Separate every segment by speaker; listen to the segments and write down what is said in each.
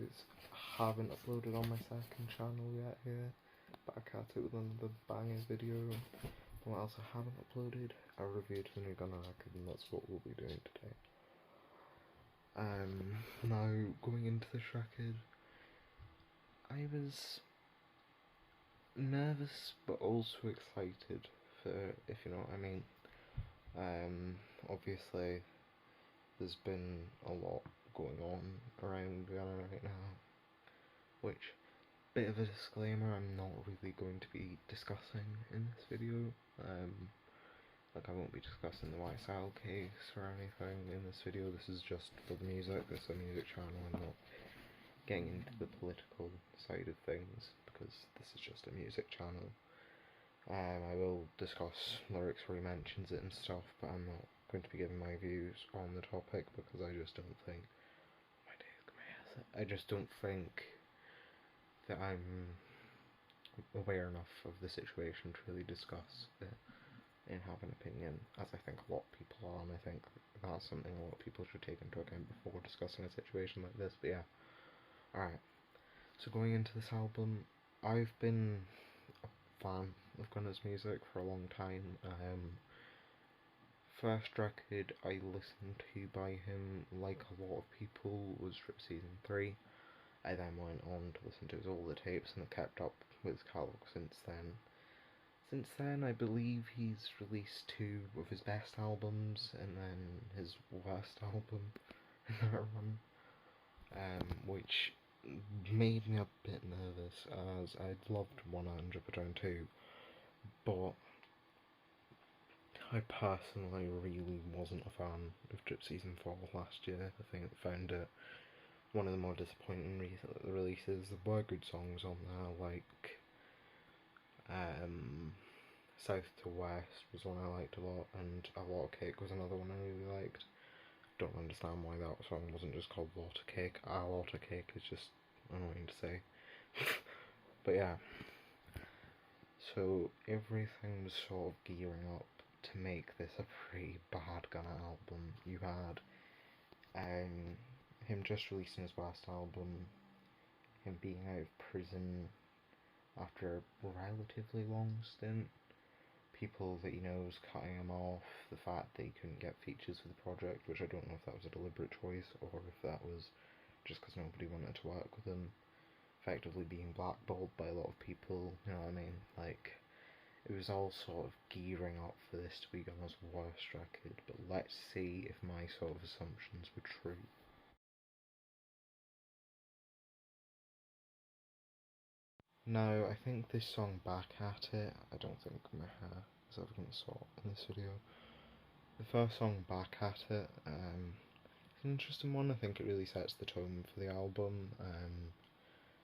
Speaker 1: guys, haven't uploaded on my second channel yet here, back at it with another banger video. What else I haven't uploaded? I reviewed the new Gunna record, and that's what we'll be doing today. Now, going into this record, I was nervous but also excited, if you know what I mean. Obviously, there's been a lot going on around Gunna right now, which, bit of a disclaimer, I'm not really going to be discussing in this video. Like, I won't be discussing the YSL case or anything in this video. This is just for the music. This is a music channel. I'm not getting into the political side of things because this is just a music channel. I will discuss lyrics where he mentions it and stuff, but I'm not going to be giving my views on the topic because I just don't think that I'm aware enough of the situation to really discuss it and have an opinion, as I think a lot of people are, and I think that's something a lot of people should take into account before discussing a situation like this. But yeah, alright, so going into this album, I've been a fan of Gunna's music for a long time. First record I listened to by him, like a lot of people, was Drip Season 3. I then went on to listen to his older tapes and have kept up with his catalogue since then. Since then, I believe he's released 2 of his best albums and then his worst album in that run, which made me a bit nervous, as I'd loved 100% too, but I personally really wasn't a fan of Drip Season 4 last year. I think I found it one of the more disappointing releases. There were good songs on there, like South to West was one I liked a lot, and A Lot of Cake was another one I really liked. Don't understand why that song wasn't just called Lot of Cake. A Lot of Cake is just annoying to say. But yeah, so everything was sort of gearing up to make this a pretty bad Gunna album. You had him just releasing his last album, him being out of prison after a relatively long stint, people that he knows cutting him off, the fact that he couldn't get features for the project, which I don't know if that was a deliberate choice or if that was just because nobody wanted to work with him, effectively being blackballed by a lot of people, you know what I mean? Like, it was all sort of gearing up for this to be Gunna's worst record, but let's see if my sort of assumptions were true. Now, I think this song Back At It, I don't think my hair is ever going to sort in this video. The first song, Back At It, is an interesting one. I think it really sets the tone for the album.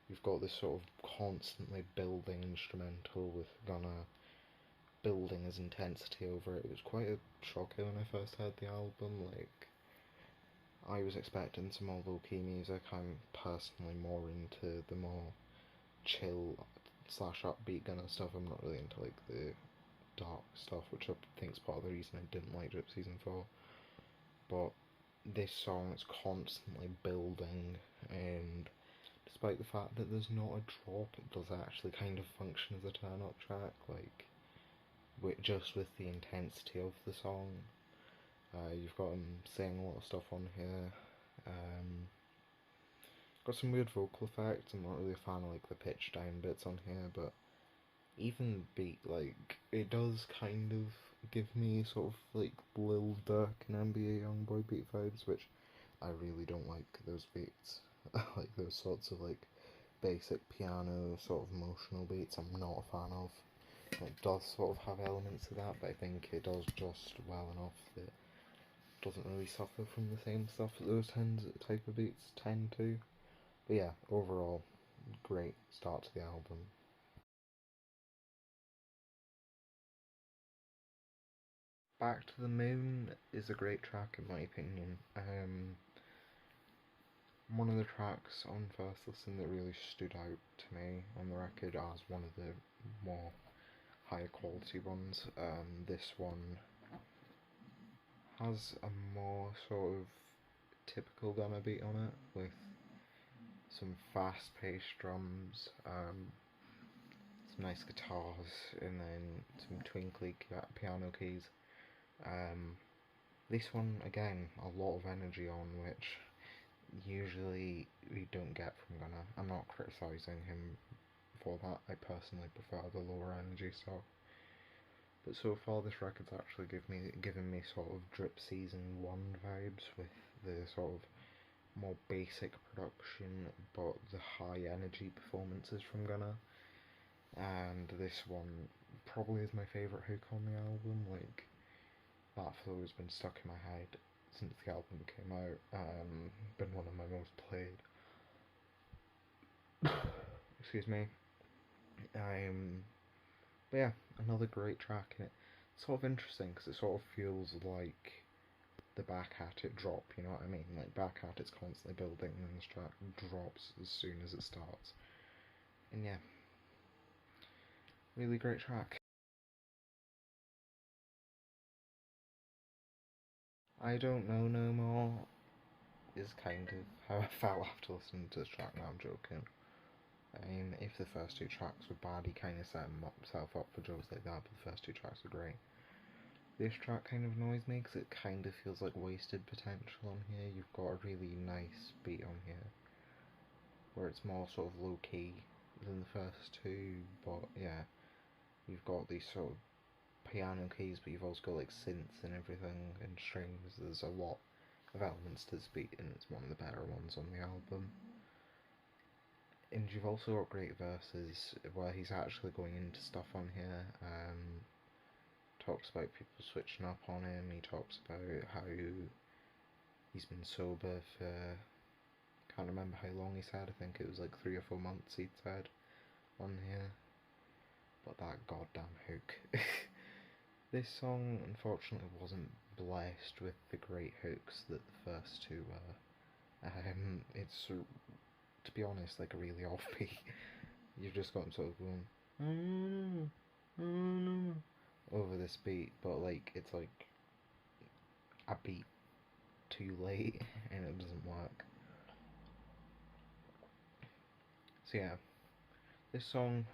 Speaker 1: You've got this sort of constantly building instrumental with Gunna building his intensity over it. It was quite a shocker when I first heard the album. Like, I was expecting some more low-key music. I'm personally more into the more chill / upbeat Gunna stuff. I'm not really into like the dark stuff, which I think is part of the reason I didn't like Drip Season 4. But this song is constantly building, and despite the fact that there's not a drop, it does actually kind of function as a turn-up track, like, just with the intensity of the song. You've got him saying a lot of stuff on here. Got some weird vocal effects. I'm not really a fan of like the pitch down bits on here, but even beat, like, it does kind of give me sort of like Lil Durk and NBA Youngboy beat vibes, which I really don't like those beats. Like those sorts of like basic piano sort of emotional beats, I'm not a fan of. It does sort of have elements of that, but I think it does just well enough that it doesn't really suffer from the same stuff that those type of beats tend to. But yeah, overall, great start to the album. Back to the Moon is a great track in my opinion. One of the tracks on first listen that really stood out to me on the record as one of the more higher quality ones. This one has a more sort of typical Gunna beat on it, with some fast-paced drums, some nice guitars, and then some twinkly piano keys. This one, again, a lot of energy on, which usually we don't get from Gunna. I'm not criticising him for that. I personally prefer the lower energy stuff. But so far this record's actually given me sort of Drip Season 1 vibes, with the sort of more basic production but the high energy performances from Gunna. And this one probably is my favourite hook on the album. Like, that flow has been stuck in my head since the album came out, been one of my most played. Excuse me. But yeah, another great track, and it's sort of interesting because it sort of feels like the Back At It drop, you know what I mean? Like, Back At It's constantly building and this track drops as soon as it starts. And yeah, really great track. I Don't Know No More is kind of how I felt after listening to this track. Now I'm joking. If the first two tracks were bad, he kind of set himself up for jokes like that, but the first two tracks were great. This track kind of annoys me because it kind of feels like wasted potential on here. You've got a really nice beat on here, where it's more sort of low-key than the first two, but yeah, you've got these sort of piano keys, but you've also got like synths and everything, and strings. There's a lot of elements to this beat, and it's one of the better ones on the album. And you've also got great verses where he's actually going into stuff on here. Talks about people switching up on him. He talks about how he's been sober for, can't remember how long he said, I think it was like 3 or 4 months he'd said on here. But that goddamn hook. This song unfortunately wasn't blessed with the great hooks that the first two were. It's, to be honest, like a really offbeat. You've just got him sort of going over this beat, but like it's like a beat too late and it doesn't work. So yeah, this song,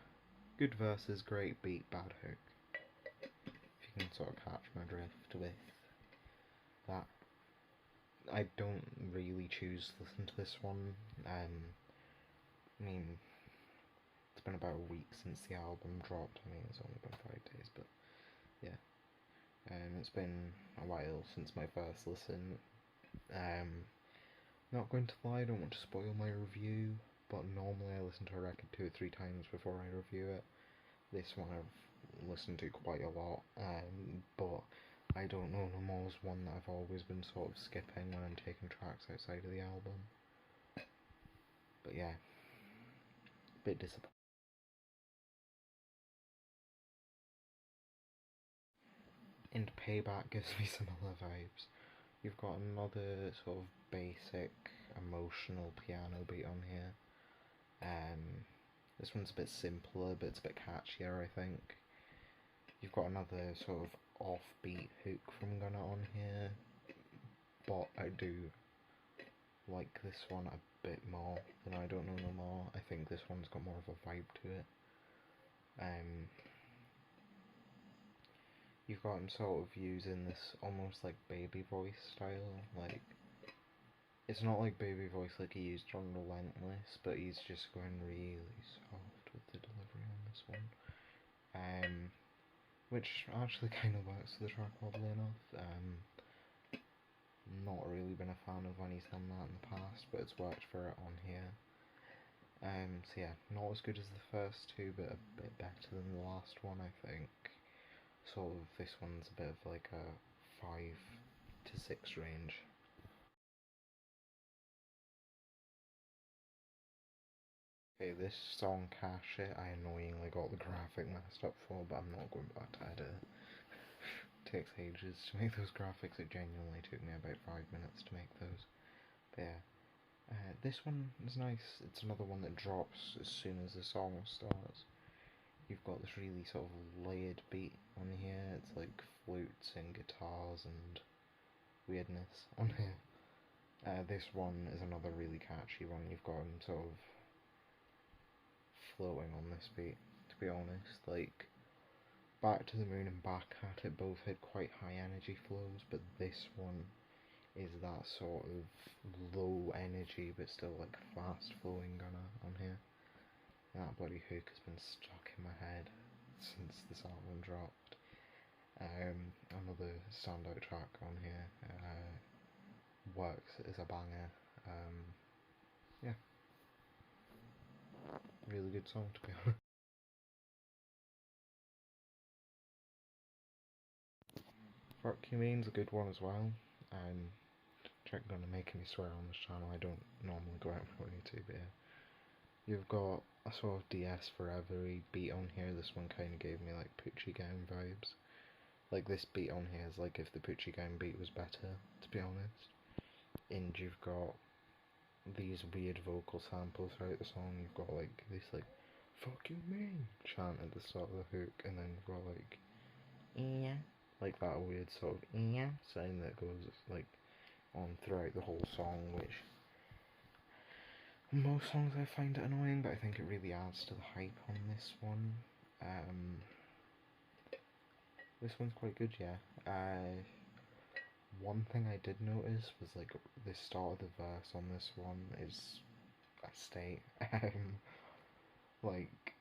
Speaker 1: good verses, great beat, bad hook. If you can sort of catch my drift with that. I don't really choose to listen to this one. I mean, it's been about a week since the album dropped. I mean, it's only been 5 days, but yeah. It's been a while since my first listen. Not going to lie, I don't want to spoil my review, but normally I listen to a record 2 or 3 times before I review it. This one I've listened to quite a lot, but I Don't Know No More is one that I've always been sort of skipping when I'm taking tracks outside of the album. But yeah, a bit disappointing. And Payback gives me similar vibes. You've got another sort of basic emotional piano beat on here. This one's a bit simpler, but it's a bit catchier, I think. You've got another sort of offbeat hook from Gunna on here, but I do like this one a bit more than I Don't Know No More. I think this one's got more of a vibe to it. You've got him sort of using this almost like baby voice style, like, it's not like baby voice like he used on Relentless, but he's just going really soft with the delivery on this one. Which actually kind of works for the track, oddly enough. Not really been a fan of when he's done that in the past, but it's worked for it on here. So yeah, not as good as the first two, but a bit better than the last one, I think. Sort of, this one's a bit of like a 5 to 6 range. Okay, this song, Cash It, I annoyingly got the graphic messed up for, but I'm not going back to edit. It takes ages to make those graphics. It genuinely took me about 5 minutes to make those. But yeah, this one is nice. It's another one that drops as soon as the song starts. You've got this really sort of layered beat on here. It's like flutes and guitars and weirdness on here. This one is another really catchy one. You've got him sort of floating on this beat, to be honest. Like, Back to the Moon and Back at It both had quite high energy flows, but this one is that sort of low energy but still like fast flowing Gunna on here. That bloody hook has been stuck in my head since this album dropped. Another standout track on here. Works is a banger. Yeah, really good song to be honest. Fuck You Mean's a good one as well. Gonna make me swear on this channel. I don't normally go out of my way to, but yeah. You've got a sort of DS Forever beat on here. This one kind of gave me like Poochie Gown vibes. Like this beat on here is like if the Poochie Gown beat was better, to be honest. And you've got these weird vocal samples throughout the song. You've got like this like "fuck you mean" chant at the start of the hook, and then you've got like yeah, like that weird sort of yeah sound that goes like on throughout the whole song, which most songs I find it annoying, but I think it really adds to the hype on this one. This one's quite good, yeah. One thing I did notice was like the start of the verse on this one is a state. Like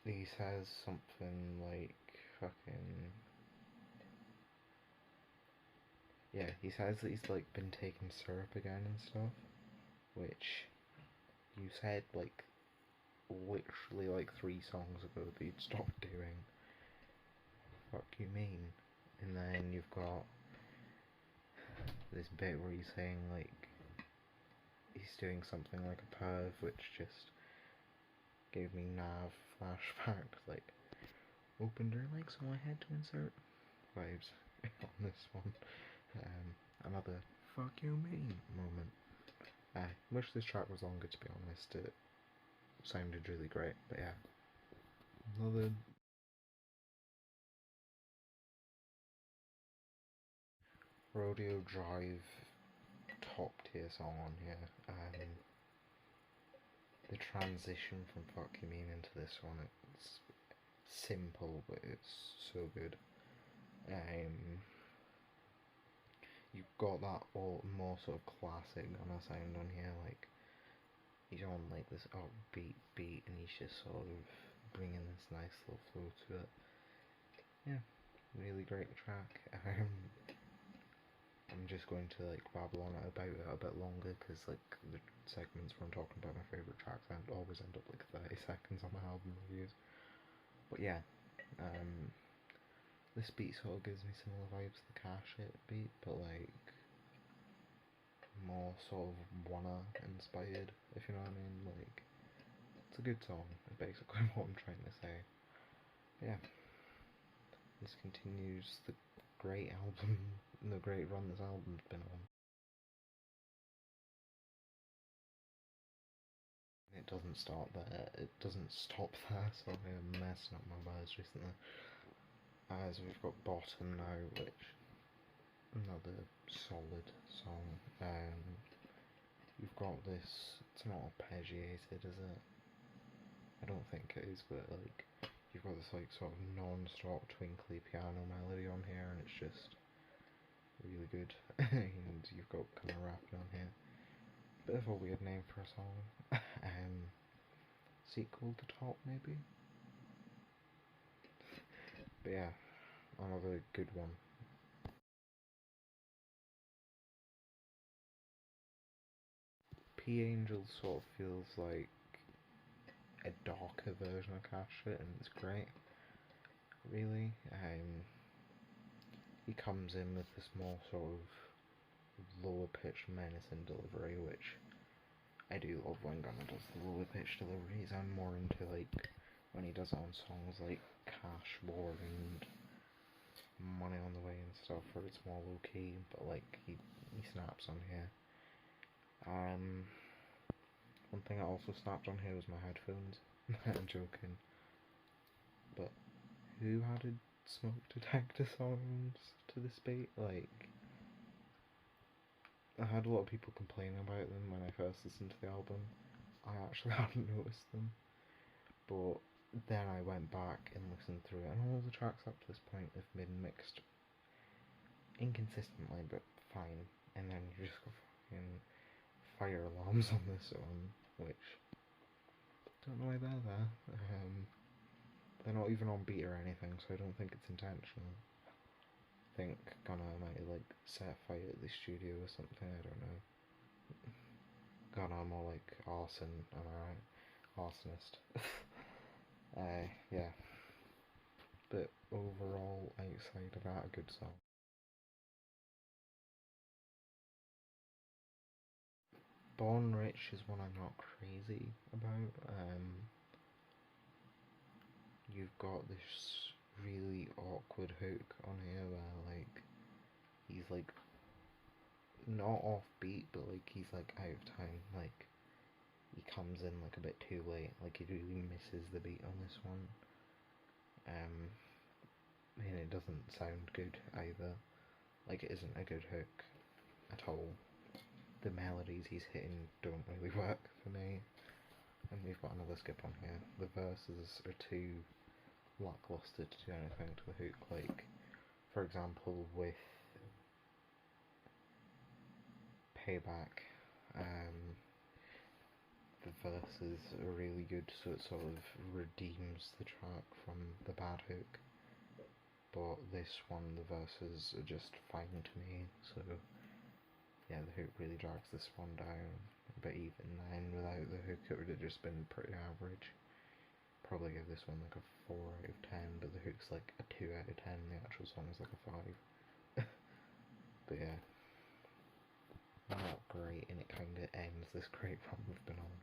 Speaker 1: he says something like fucking yeah. He says that he's like been taking syrup again and stuff, which you said like literally like 3 songs ago that you'd stop doing. Fuck you mean? And then you've got this bit where he's saying like he's doing something like a perv, which just gave me Nav flashbacks, like opened her legs so I had to insert vibes on this one. Another fuck you mean moment. I wish this track was longer, to be honest. It sounded really great, but yeah. Another Rodeo Drive top tier song on here. The transition from Fuck You Mean into this one, it's simple, but it's so good. You've got that more sort of classic Gunna sound on here, like he's on like this upbeat beat and he's just sort of bringing this nice little flow to it. Yeah, really great track. I'm just going to like babble on about it a bit longer because like the segments where I'm talking about my favourite tracks I always end up like 30 seconds on my album reviews. But yeah, this beat sort of gives me similar vibes to the Cash It beat, but like more sort of Wanna inspired, if you know what I mean. Like, it's a good song, is basically what I'm trying to say. But yeah, this continues the great album, the great run this album's been on. It doesn't stop there. It doesn't stop there. Sorry, I'm messing up my words recently. As we've got Bottom now, which another solid song. You've got this. It's not arpeggiated, is it? I don't think it is, but like you've got this like sort of non-stop twinkly piano melody on here, and it's just really good. And you've got kind of rapping on here. Bit of a weird name for a song. Sequel to Top, maybe? But yeah, another good one. P Angel sort of feels like a darker version of Cash It, and it's great. Really. He comes in with this more sort of lower pitched menacing delivery, which I do love when Gunna does the lower pitched deliveries. I'm more into like when he does it on songs like Cash War and Money on the Way and stuff, where it's more low key, but like he snaps on here. One thing I also snapped on here was my headphones. I'm joking. But who added smoke detector songs to this beat? Like, I had a lot of people complaining about them when I first listened to the album. I actually hadn't noticed them, but then I went back and listened through it, and all the tracks up to this point have been mixed inconsistently, but fine. And then you just got fucking fire alarms on this one, which don't know why they're there. They're not even on beat or anything, so I don't think it's intentional. I think Gunna might like set fire at the studio or something, I don't know. Gunna more like arson, am I right? Arsonist. Yeah. But overall, outside of that, a good song. Born Rich is one I'm not crazy about. You've got this really awkward hook on here where like he's like not offbeat, but like he's like out of time. Like he comes in like a bit too late. Like he really misses the beat on this one. And it doesn't sound good either. Like it isn't a good hook at all. The melodies he's hitting don't really work for me. And we've got another skip on here. The verses are too lackluster to do anything to the hook. Like, for example, with Payback, the verses are really good, so it sort of redeems the track from the bad hook. But this one, the verses are just fine to me, so yeah, the hook really drags this one down. But even then, without the hook, it would have just been pretty average. Probably give this one like a 4 out of 10, but the hook's like a 2 out of 10, the actual song is like a 5. But yeah, not great, and it kind of ends this great run we've been on.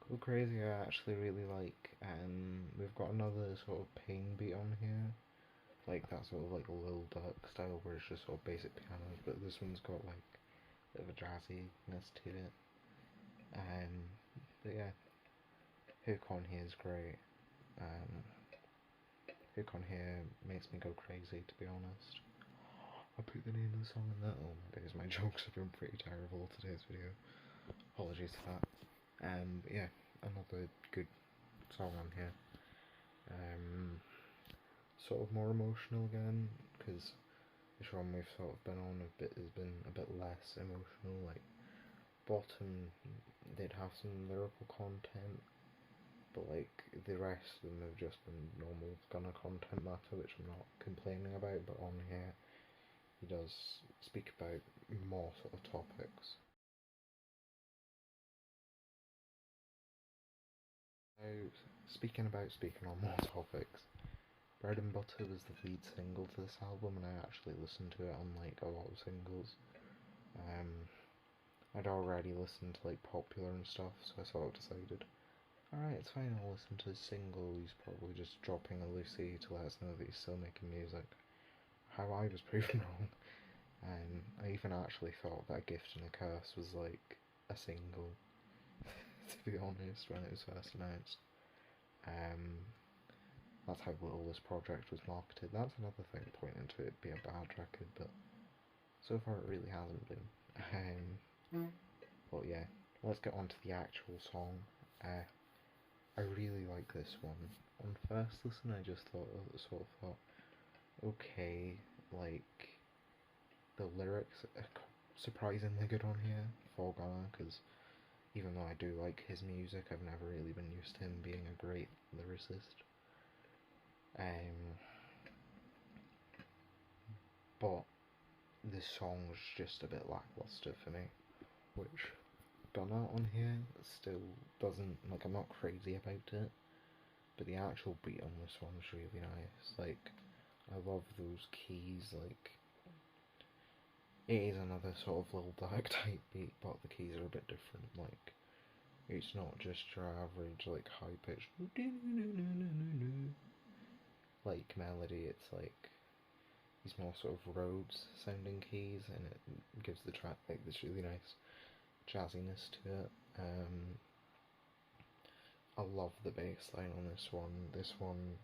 Speaker 1: Go Crazy I actually really like, and we've got another sort of pain beat on here, like that sort of like Lil Durk style where it's just sort of basic pianos, but this one's got like a bit of a jazziness to it. But yeah, hook on here is great. Um, hook on here makes me go crazy, to be honest. I put the name of the song in that. Oh my days, my jokes have been pretty terrible today's video. Apologies for that. But yeah, another good song on here. Sort of more emotional again, because this one we've sort of been on a bit has been a bit less emotional. Like Bottom did have some lyrical content, but like the rest of them have just been normal Gunna content matter, which I'm not complaining about. But on here, he does speak about more sort of topics. Now, speaking on more topics, Bread and Butter was the lead single to this album, and I actually listened to it on like a lot of singles. I'd already listened to like Popular and stuff, so I sort of decided, alright, it's fine, I'll listen to his single. He's probably just dropping a Lucy to let us know that he's still making music. How I was proven wrong. I even actually thought that Agift and a Curse was like a single, to be honest, when it was first announced. That's how little this project was marketed. That's another thing pointing to it being a bad record, but so far it really hasn't been. But yeah, let's get on to the actual song. I really like this one. On first listen, I just thought, okay, like the lyrics are surprisingly good on here for Gunna, because even though I do like his music, I've never really been used to him being a great lyricist. But this song's just a bit lackluster for me, which Gunna on here still doesn't, like, I'm not crazy about it, but the actual beat on this one's really nice. Like, I love those keys. Like, it is another sort of Lil Durk type beat, but the keys are a bit different. Like, it's not just your average like high pitched like melody. It's like these more sort of Rhodes sounding keys, and it gives the track like this really nice jazziness to it. I love the bass line on this one. This one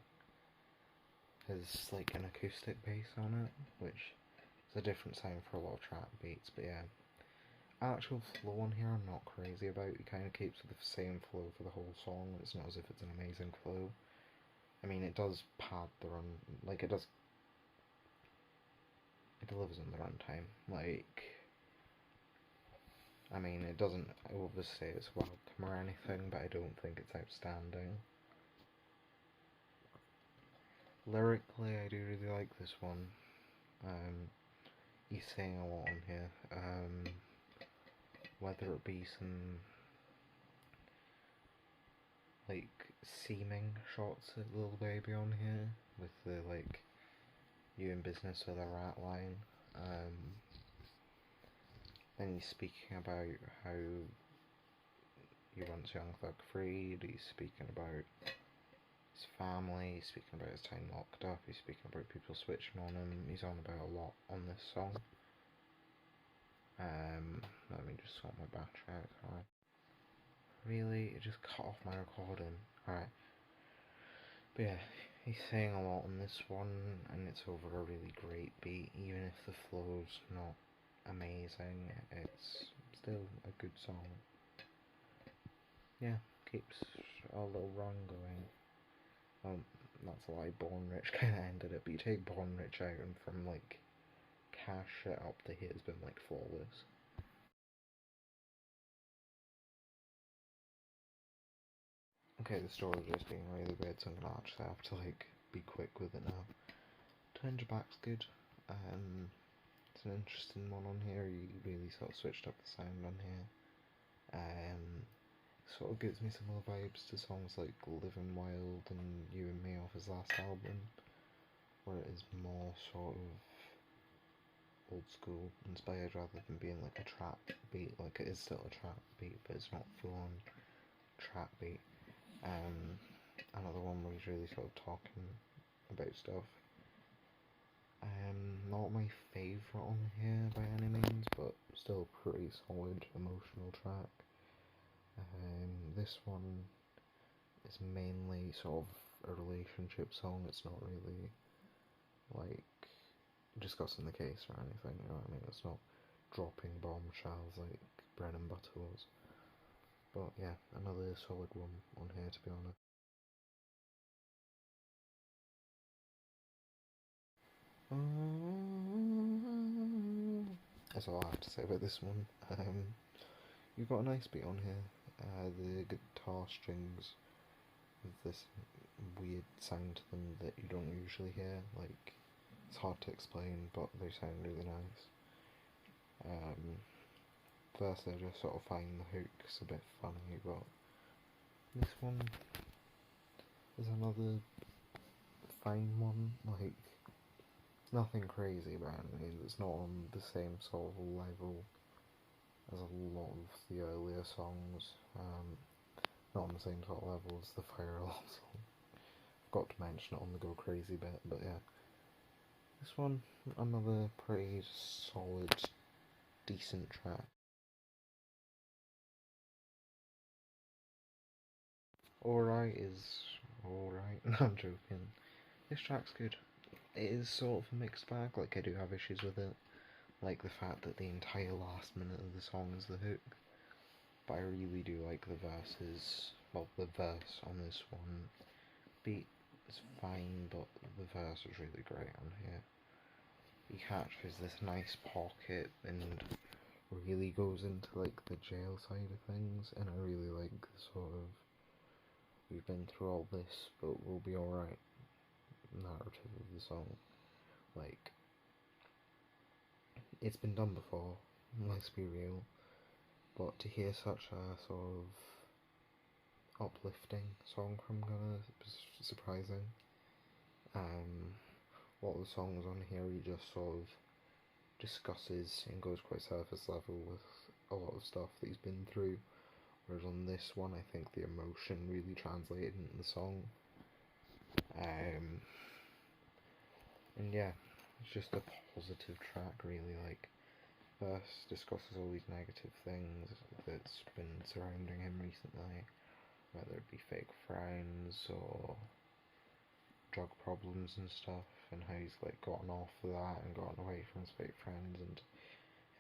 Speaker 1: has like an acoustic bass on it, which is a different sound for a lot of trap beats, but yeah. Actual flow on here I'm not crazy about. It kind of keeps with the same flow for the whole song. It's not as if it's an amazing flow. I mean, it does pad the run, like it delivers in the runtime. Like, I mean, it doesn't overstay its welcome or anything, but I don't think it's outstanding. Lyrically, I do really like this one. He's saying a lot on here. Whether it be some like seeming shots at Lil Baby on here with the like "you in business with a rat" line. Then he's speaking about how he wants Young Thug freed. He's speaking about his family. He's speaking about his time locked up. He's speaking about people switching on him. He's on about a lot on this song. Let me just sort my battery out. Alright. Really? It just cut off my recording. Alright. But yeah, he's saying a lot on this one, and it's over a really great beat. Even if the flow's not amazing, it's still a good song. Yeah, keeps a little run going. That's a lie, Born Rich kinda ended it, but you take Born Rich out and from like Cash It up to here has been like flawless. Okay, the storage is being really weird, so I'm gonna actually have to like be quick with it now. Turn Your Back's good. It's an interesting one on here. He really sort of switched up the sound on here. Sort of gives me similar vibes to songs like Living Wild and You and Me off his last album, where it is more sort of old school inspired rather than being like a trap beat. Like, it is still a trap beat, but it's not full on trap beat. Another one where he's really sort of talking about stuff. Not my favourite on here by any means, but still a pretty solid emotional track. This one is mainly sort of a relationship song. It's not really like discussing the case or anything, you know what I mean? It's not dropping bombshells like Bread and Butter was. But yeah, another solid one on here, to be honest. That's all I have to say about this one. You've got a nice beat on here. The guitar strings with this weird sound to them that you don't usually hear. Like, it's hard to explain, but they sound really nice. First I just sort of find the hooks a bit funny, but this one is another fine one. Like, nothing crazy about it. It's not on the same sort of level as a lot of the earlier songs. Not on the same sort of level as the Fire Alarm song. Forgot to mention it on the Go Crazy bit, but yeah. This one, another pretty solid, decent track. Alright is alright. No, I'm joking. This track's good. It is sort of a mixed bag. Like, I do have issues with it. Like the fact that the entire last minute of the song is the hook. But I really do like the verses. Well, the verse on this one. Beat is fine, but the verse is really great on here. He catches this nice pocket and really goes into like the jail side of things, and I really like the sort of we've been through all this but we'll be alright narrative of the song. Like, it's been done before, let's be real, but to hear such a sort of uplifting song from Gunna was surprising. A lot of the songs on here he just sort of discusses and goes quite surface level with a lot of stuff that he's been through, whereas on this one I think the emotion really translated into the song. And yeah, it's just a positive track really. Like, first discusses all these negative things that's been surrounding him recently, whether it be fake friends or drug problems and stuff, and how he's like gotten off of that and gotten away from his fake friends, and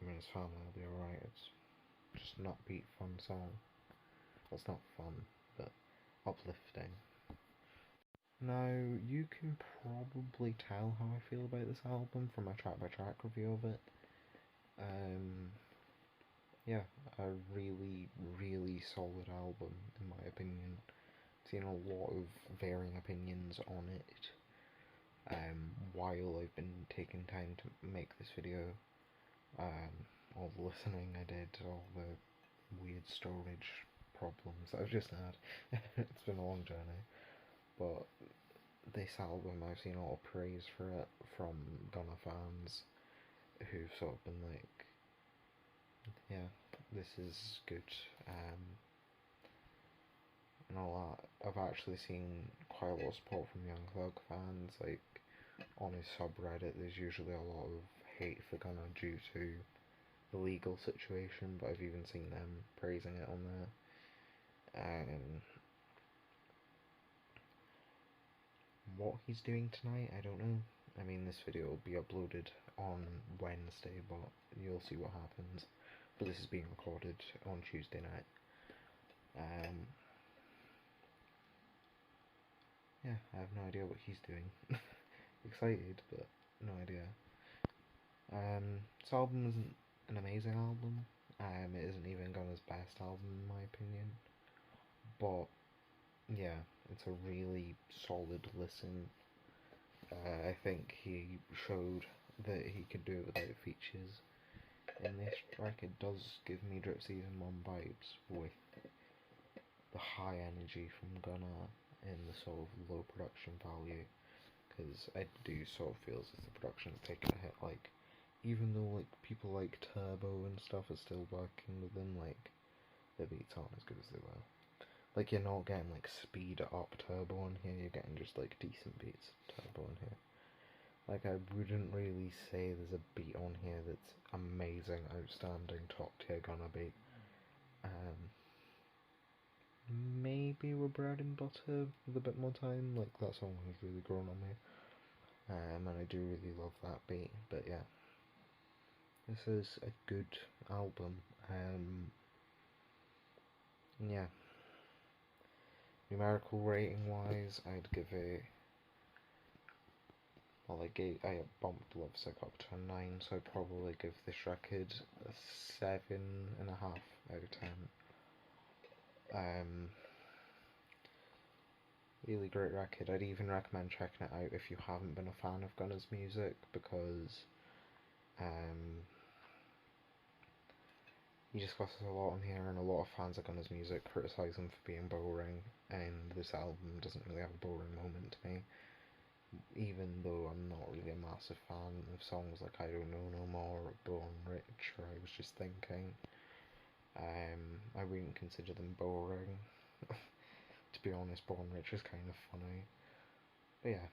Speaker 1: him and his family will be alright. It's just an upbeat, fun song. Well, it's not fun, but uplifting. Now, you can probably tell how I feel about this album from my track by track review of it. Yeah, a really, really solid album, in my opinion. I've seen a lot of varying opinions on it. While I've been taking time to make this video, all the listening I did, all the weird storage problems that I've just had. It's been a long journey, but this album, I've seen a lot of praise for it from Gunna fans who've sort of been like, yeah, this is good, and all that. I've actually seen quite a lot of support from Young Thug fans, like, on his subreddit there's usually a lot of hate for Gunna due to the legal situation, but I've even seen them praising it on there. What he's doing tonight, I don't know. I mean, this video will be uploaded on Wednesday, but you'll see what happens. But this is being recorded on Tuesday night. Yeah, I have no idea what he's doing. Excited, but no idea. This album isn't an amazing album. It isn't even Gunna's best album in my opinion. But yeah, it's a really solid listen. I think he showed that he could do it without features. In this track, it does give me Drip Season 1 vibes with the high energy from Gunna and the sort of low production value, because I do sort of feel as if the production's taken a hit. Like, even though like people like Turbo and stuff are still working with them, like the beats aren't as good as they were. Like, you're not getting like speed up Turbo on here, you're getting just like decent beats Turbo on here. Like, I wouldn't really say there's a beat on here that's amazing, outstanding, top tier Gunna beat. Maybe We're Bread and Butter with a bit more time. Like, that song has really grown on me. And I do really love that beat. But yeah, this is a good album. Yeah. Numerical rating wise, I'd give it. Well, I bumped Love Sick up to a 9, so I'd probably give this record a 7.5 out of 10. Really great record. I'd even recommend checking it out if you haven't been a fan of Gunna's music, because he discusses a lot on here, and a lot of fans of Gunna's music criticise him for being boring, and this album doesn't really have a boring moment to me, even though I'm not really a massive fan of songs like I Don't Know No More or Born Rich or I Was Just Thinking. I wouldn't consider them boring. To be honest, Born Rich is kind of funny. But yeah,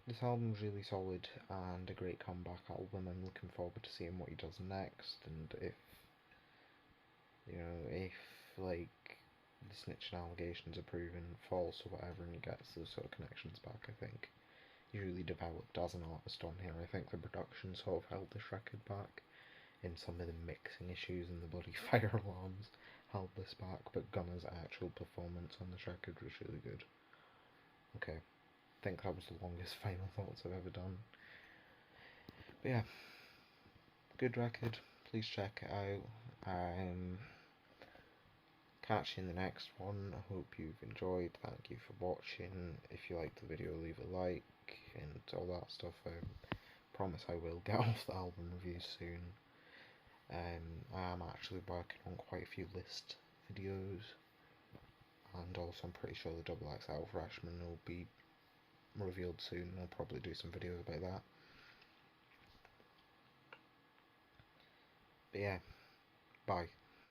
Speaker 1: this album's really solid and a great comeback album. I'm looking forward to seeing what he does next, and if like the snitching allegations are proven false or whatever, and he gets those sort of connections back, I think he's really developed as an artist on here. I think the production sort of held this record back, in some of the mixing issues and the bloody fire alarms held this back, but Gunna's actual performance on this record was really good. Okay, I think that was the longest final thoughts I've ever done. But yeah, good record. Please check it out. Catch you in the next one. I hope you've enjoyed. Thank you for watching. If you liked the video, leave a like and all that stuff. I promise I will get off the album reviews soon. I am actually working on quite a few list videos, and also I'm pretty sure the Double XL Freshman will be revealed soon. I'll probably do some videos about that. But yeah, bye.